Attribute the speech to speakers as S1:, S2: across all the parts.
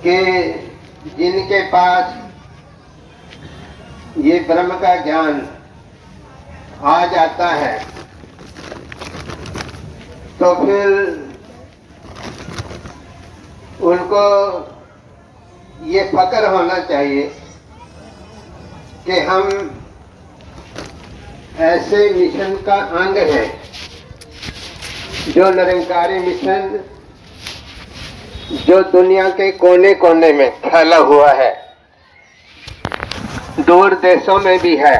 S1: कि जिनके पास ये ब्रह्म का ज्ञान आ जाता है तो फिर उनको ये फक्र होना चाहिए कि हम ऐसे मिशन का अंग है जो निरंकारी मिशन जो दुनिया के कोने कोने में फैला हुआ है, दूर देशों में भी है।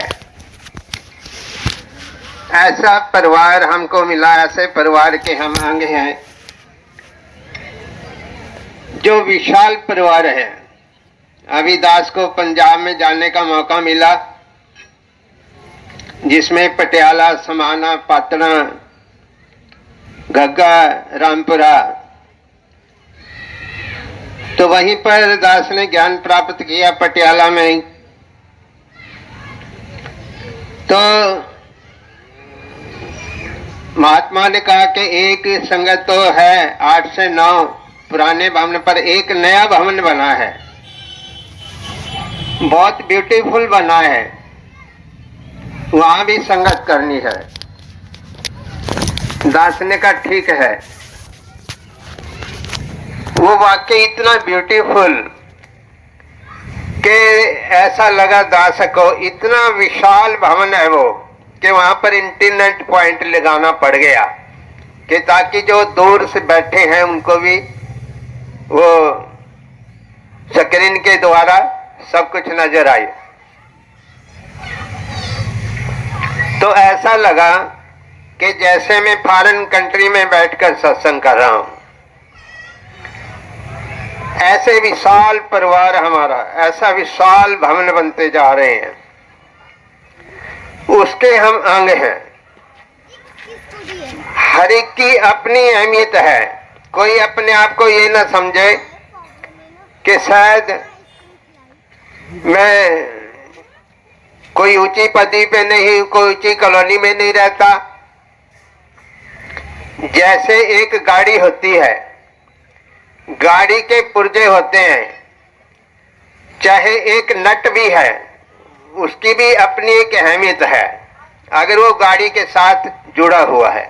S1: ऐसा परिवार हमको मिला, ऐसे परिवार के हम अंग हैं जो विशाल परिवार है। अभी दास को पंजाब में जाने का मौका मिला, जिसमें पटियाला, समाना, पातना, घग्गा, रामपुरा, तो वहीं पर दास ने ज्ञान प्राप्त किया पटियाला में ही। तो महात्मा ने कहा कि एक संगत तो है 8 से 9 पुराने भवन पर एक नया भवन बना है, बहुत ब्यूटीफुल बना है, वहां भी संगत करनी है। दास ने कहा ठीक है। वो वाकई इतना ब्यूटीफुल कि ऐसा लगा दास को, इतना विशाल भवन है वो कि वहां पर इंटरनेट पॉइंट लगाना पड़ गया कि ताकि जो दूर से बैठे हैं उनको भी वो स्क्रीन के द्वारा सब कुछ नजर आए। तो ऐसा लगा कि जैसे मैं फॉरेन कंट्री में बैठकर सत्संग कर रहा हूं। ऐसे विशाल परिवार हमारा, ऐसा विशाल भवन बनते जा रहे हैं, उसके हम अंग हैं। हर एक की अपनी अहमियत है। कोई अपने आप को ये ना समझे कि शायद मैं कोई ऊंची पदवी पे नहीं, कोई ऊंची कॉलोनी में नहीं रहता। जैसे एक गाड़ी होती है, गाड़ी के पुर्जे होते हैं, चाहे एक नट भी है, उसकी भी अपनी एक अहमियत है अगर वो गाड़ी के साथ जुड़ा हुआ है।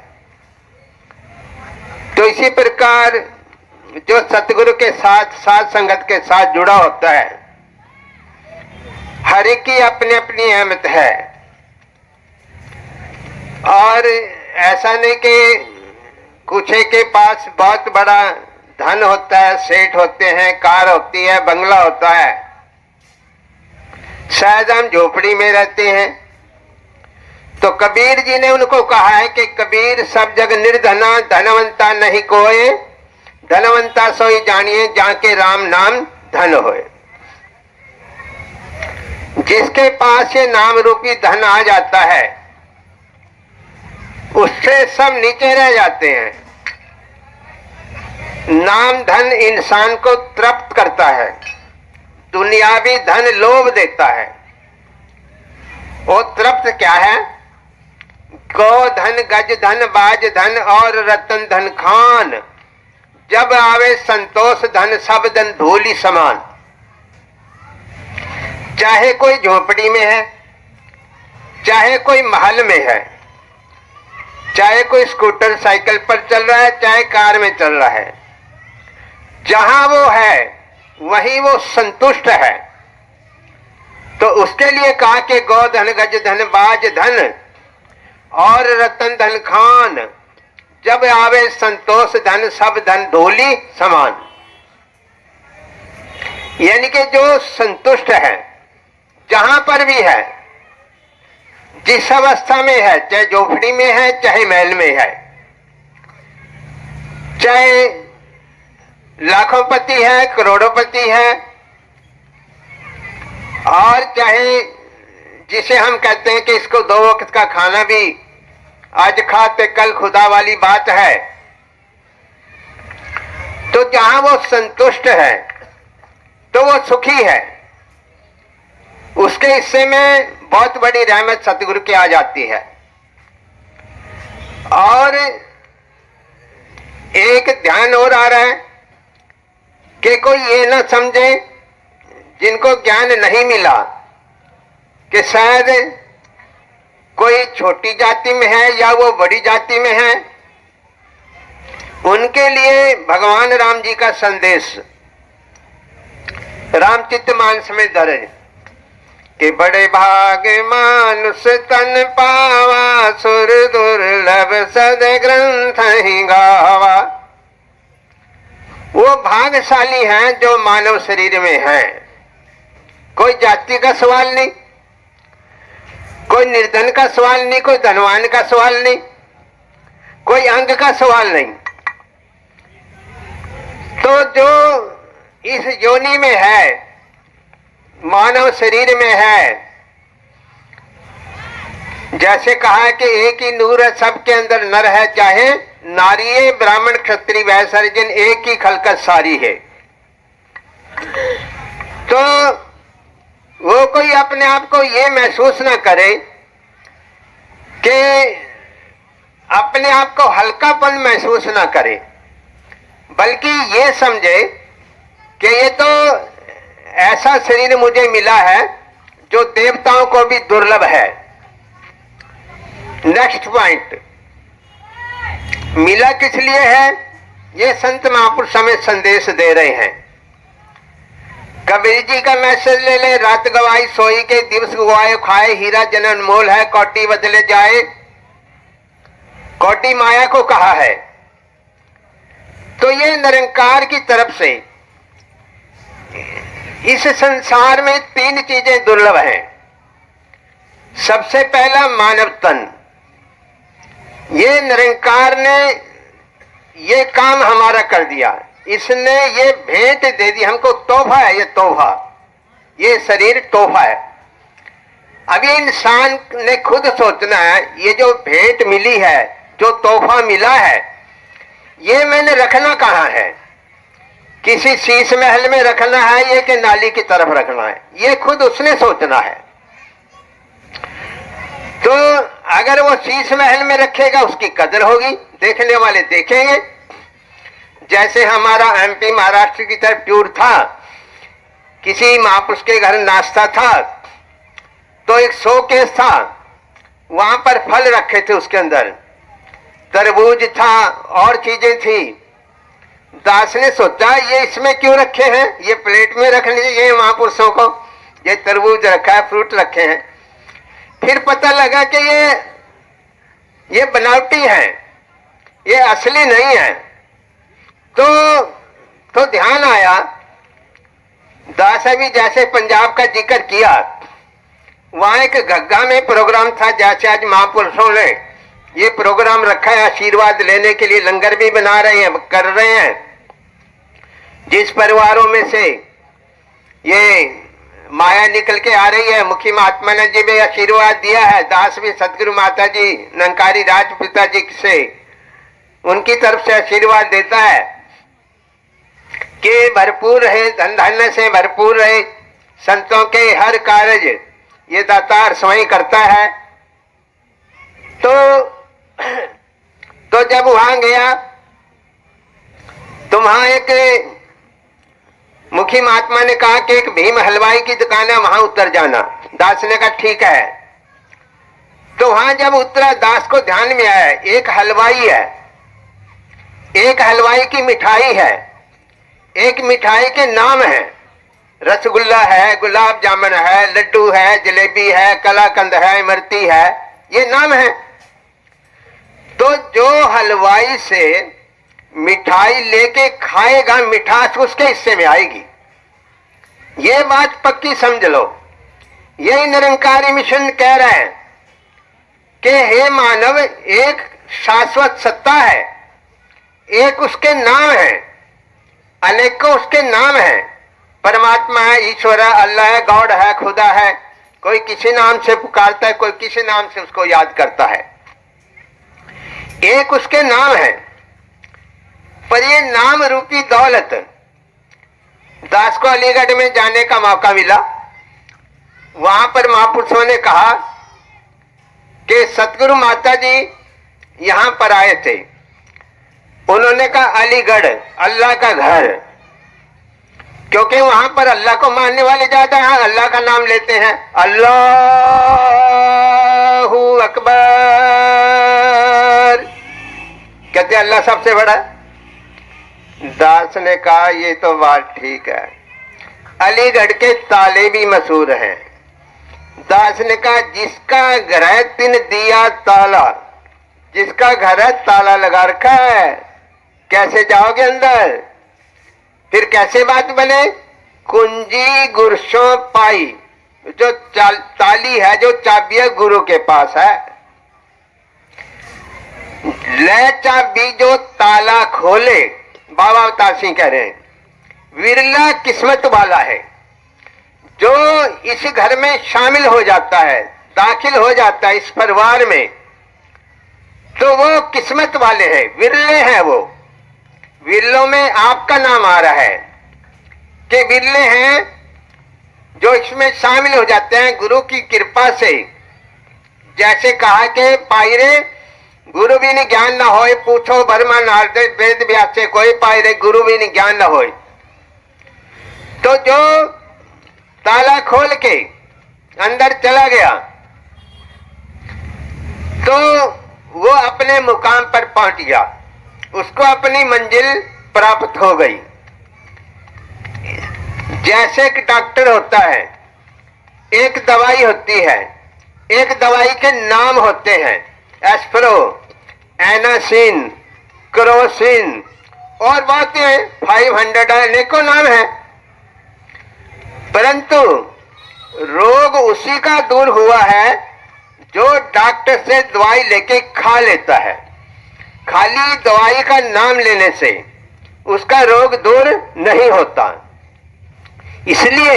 S1: तो इसी प्रकार जो सतगुरु के साथ, साथ संगत के साथ जुड़ा होता है, हर एक की अपनी अपनी अहमियत है। और ऐसा नहीं कि कुछ के पास बहुत बड़ा धन होता है, सेठ होते हैं, कार होती है, बंगला होता है, शायद हम झोपड़ी में रहते हैं। तो कबीर जी ने उनको कहा है कि कबीर सब जग निर्धना, धनवंता नहीं कोय, धनवंता सोई जानिए जाके राम नाम धन होए। जिसके पास ये नाम रूपी धन आ जाता है उससे सब नीचे रह जाते हैं। नाम धन इंसान को तृप्त करता है, दुनियावी धन लोभ देता है। वो तृप्त क्या है? गौ धन, गज धन, बाज धन और रतन धन खान, जब आवे संतोष धन सब धन धूलि समान। चाहे कोई झोपड़ी में है, चाहे कोई महल में है, चाहे कोई स्कूटर साइकिल पर चल रहा है, चाहे कार में चल रहा है, जहां वो है वहीं वो संतुष्ट है। तो उसके लिए कहा कि गौ धन, गज धन, बाज धन और रतन धन खान, जब आवे संतोष धन सब धन धूलि समान। यानी कि जो संतुष्ट है, जहां पर भी है, जिस अवस्था में है, चाहे झोपड़ी में है, चाहे महल में है, चाहे लाखोंपति है, करोड़ोंपति है, और चाहे जिसे हम कहते हैं कि इसको 2 वक्त का खाना भी आज खाते कल खुदा वाली बात है। तो जहां वो संतुष्ट है तो वो सुखी है, उसके हिस्से में बहुत बड़ी रहमत सतगुरु की आ जाती है। और एक ध्यान और आ रहा है कि कोई ये ना समझे जिनको ज्ञान नहीं मिला कि शायद कोई छोटी जाति में है या वो बड़ी जाति में है। उनके लिए भगवान राम जी का संदेश रामचित मानस में दर्ज कि बड़े भाग मानुष तन पावा, सुर दुर्लभ सद ग्रंथ ही गावा। वो भाग्यशाली हैं जो मानव शरीर में हैं। कोई जाति का सवाल नहीं, कोई निर्धन का सवाल नहीं, कोई धनवान का सवाल नहीं, कोई अंग का सवाल नहीं। तो जो इस योनि में है, मानव शरीर में है, जैसे कहा कि एक ही नूर है सबके अंदर नर है, चाहे नारी ब्राह्मण क्षत्रिय वैश्य सर्जन, एक ही खलकत सारी है। तो वो कोई अपने आप को ये महसूस ना करे कि अपने आप को हल्कापन महसूस ना करे, बल्कि ये समझे कि ये तो ऐसा शरीर मुझे मिला है जो देवताओं को भी दुर्लभ है। नेक्स्ट पॉइंट, मिला किस लिए है, ये संत महापुरुष हमें संदेश दे रहे हैं। कबीर जी का मैसेज ले ले, रात गवाई सोई के दिवस गवाए खाए, हीरा जन अनमोल है कोटि बदले जाए। कोटि माया को कहा है। तो ये निरंकार की तरफ से इस संसार में तीन चीजें दुर्लभ हैं। सबसे पहला मानव तन। ये निरंकार ने ये काम हमारा कर दिया, इसने ये भेंट दे दी हमको, तोहफा है ये, तोहफा, ये शरीर तोहफा है। अब ये इंसान ने खुद सोचना है, ये जो भेंट मिली है, जो तोहफा मिला है, ये मैंने रखना कहाँ है। किसी शीश महल में रखना है ये कि नाली की तरफ रखना है, ये खुद उसने सोचना है। तो अगर वो शीश महल में रखेगा उसकी कदर होगी, देखने वाले देखेंगे। जैसे हमारा एमपी महाराष्ट्र की तरफ टूर था, किसी महापुरुष के घर नाश्ता था, तो एक शोकेस था, वहां पर फल रखे थे, उसके अंदर तरबूज था और चीजें थी। दास ने सोचा ये इसमें क्यों रखे हैं, ये प्लेट में रखने चाहिए महापुरुषों को, ये तरबूज रखा है, फ्रूट रखे हैं। फिर पता लगा कि ये बनावटी है, ये असली नहीं है। तो ध्यान आया, दास अभी जैसे पंजाब का जिक्र किया, वहां एक घग्गा में प्रोग्राम था, जैसे आज महापुरुषों ने ये प्रोग्राम रखा है आशीर्वाद लेने के लिए, लंगर भी बना रहे हैं, कर रहे हैं। जिस परिवारों में से ये माया निकल के आ रही है, मुखी महात्मा ने जी भी आशीर्वाद दिया है, दास भी सतगुरु माता जी नंकारी राजपिता जी से उनकी तरफ से आशीर्वाद देता है कि भरपूर रहे, धन धान्य से भरपूर रहे, संतों के हर कार्य ये दातार स्वयं करता है। तो जब वहां गया तो वहां एक मुखी महात्मा ने कहा कि एक भीम हलवाई की दुकान है, वहां उतर जाना। दास ने कहा ठीक है। तो वहां जब उतरा, दास को ध्यान में आया एक हलवाई है, एक हलवाई की मिठाई है, एक मिठाई के नाम है, रसगुल्ला है, गुलाब जामुन है, लड्डू है, जलेबी है, कलाकंद है, इमरती है, ये नाम है। तो जो हलवाई से मिठाई लेके खाएगा, मिठास उसके हिस्से में आएगी। ये बात पक्की समझ लो। यही निरंकारी मिशन कह रहा है कि हे मानव, एक शाश्वत सत्ता है, एक उसके नाम है, अनेकों उसके नाम है। परमात्मा है, ईश्वर है, अल्लाह है, गॉड है, खुदा है। कोई किसी नाम से पुकारता है, कोई किसी नाम से उसको याद करता है। एक उसके नाम है, पर ये नाम रूपी दौलत। दास को अलीगढ़ में जाने का मौका मिला। वहां पर महापुरुषों ने कहा कि सतगुरु माता जी यहां पर आए थे। उन्होंने कहा अलीगढ़ अल्लाह का घर, क्योंकि वहां पर अल्लाह को मानने वाले ज्यादा हैं, अल्लाह का नाम लेते हैं, अल्लाहू अकबर, कहते अल्लाह सबसे बड़ा। दास ने कहा ये तो बात ठीक है, अलीगढ़ के ताले भी मशहूर हैं। दास ने कहा जिसका घर है तीन दिया ताला, जिसका घर है ताला लगा रखा है, कैसे जाओगे अंदर? फिर कैसे बात बने? कुंजी गुरसों पाई, जो ताली है, जो चाबी है गुरु के पास है, ले चाबी जो ताला खोले। बाबा अवतार सिंह कह रहे हैं विरला किस्मत वाला है जो इस घर में शामिल हो जाता है, दाखिल हो जाता है इस परिवार में, तो वो किस्मत वाले हैं, विरले हैं वो। विरलों में आपका नाम आ रहा है कि विरले हैं जो इसमें शामिल हो जाते हैं गुरु की कृपा से। जैसे कहा कि पायरे गुरु भी नहीं ज्ञान न होए, पूछो ब्रह्मा नारद वेद व्यास से कोई पायरे गुरु भी नहीं ज्ञान न होए। तो जो ताला खोल के अंदर चला गया तो वो अपने मुकाम पर पहुंच गया, उसको अपनी मंजिल प्राप्त हो गई। जैसे एक डॉक्टर होता है, एक दवाई होती है, एक दवाई के नाम होते हैं, एस्प्रो, एनासिन, क्रोसिन और बहुत 500 अनेकों नाम है, परंतु रोग उसी का दूर हुआ है जो डॉक्टर से दवाई लेके खा लेता है। खाली दवाई का नाम लेने से उसका रोग दूर नहीं होता। इसलिए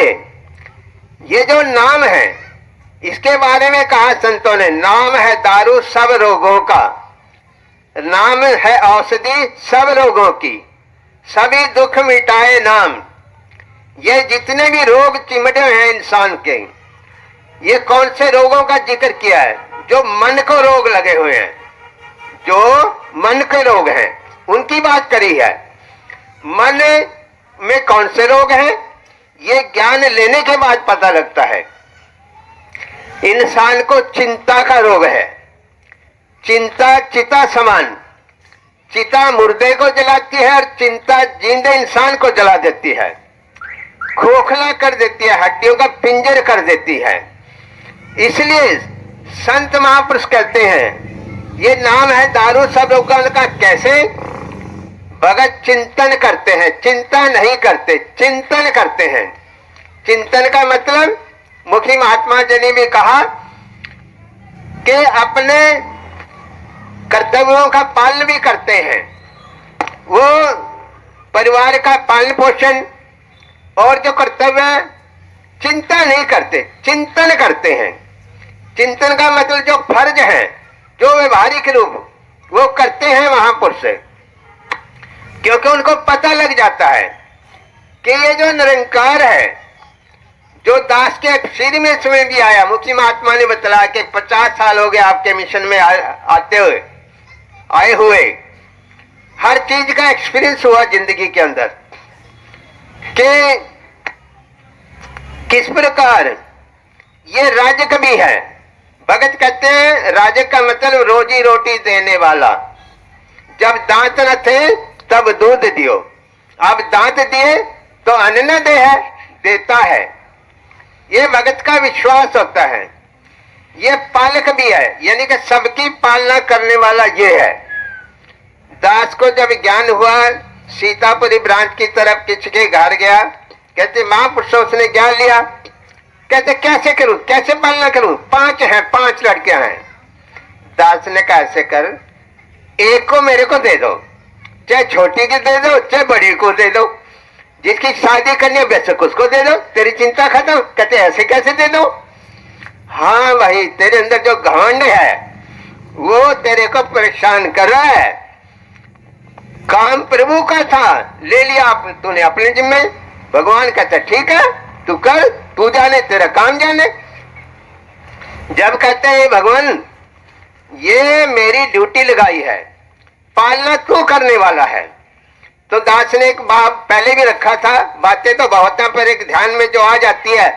S1: ये जो नाम है इसके बारे में कहा संतों ने, नाम है दारू सब रोगों का, नाम है औषधि सब रोगों की, सभी दुख मिटाए नाम। ये जितने भी रोग चिमटे हैं इंसान के, ये कौन से रोगों का जिक्र किया है? जो मन को रोग लगे हुए हैं, जो मन के रोग हैं उनकी बात करी है। मन में कौन से रोग हैं ये ज्ञान लेने के बाद पता लगता है। इंसान को चिंता का रोग है, चिंता चिता समान, चिता मुर्दे को जलाती है और चिंता जिंदे इंसान को जला देती है, खोखला कर देती है, हड्डियों का पिंजर कर देती है। इसलिए संत महापुरुष कहते हैं ये नाम है दारू सब रोगों का। कैसे? भगत चिंतन करते हैं, चिंता नहीं करते, चिंतन करते हैं। चिंतन का मतलब मुखी महात्मा जी ने भी कहा कि अपने कर्तव्यों का पालन भी करते हैं, वो परिवार का पालन पोषण और जो कर्तव्य है चिंता नहीं करते, चिंतन करते हैं। चिंतन का मतलब जो फर्ज है, जो व्यवहारिक रूप वो करते हैं महापुरुष, क्योंकि उनको पता लग जाता है कि ये जो निरंकार है, जो दास के सिर में समय भी आया। मुखी महात्मा ने बतलाया कि 50 साल हो गए आपके मिशन में आते हुए, आए हुए। हर चीज का एक्सपीरियंस हुआ जिंदगी के अंदर कि किस प्रकार ये राजक भी है। भगत कहते हैं राजक का मतलब रोजी रोटी देने वाला। जब दांत न थे तब दूध दियो, अब दांत दिए तो अन्न न दे है, देता है। ये भगत का विश्वास होता है। ये पालक भी है, यानी कि सबकी पालना करने वाला ये है। दास को जब ज्ञान हुआ, सीतापुरी ब्रांच की तरफ किसके घर गया, कहते महापुरुषों उसने ज्ञान लिया। कहते कैसे करूं, कैसे पालना करूं? 5 हैं, 5 लड़कियां हैं। दास ने कैसे कर, एक को मेरे को दे दो, चाहे छोटी की दे दो, चाहे बड़ी को दे दो, जिसकी शादी करनी है बेशक उसको दे दो, तेरी चिंता खत्म। कहते ऐसे कैसे दे दो? हाँ भाई, तेरे अंदर जो घमंड है वो तेरे को परेशान कर रहा है। काम प्रभु का था, ले लिया तूने अपने जिम्मे। भगवान कहता ठीक है तू कर, तू जाने, तेरा काम जाने। जब कहते हैं भगवान ये मेरी ड्यूटी लगाई है, पालना तू करने वाला है, तो दास ने एक भाव पहले भी रखा था, बातें तो बहुत हैं पर एक ध्यान में जो आ जाती है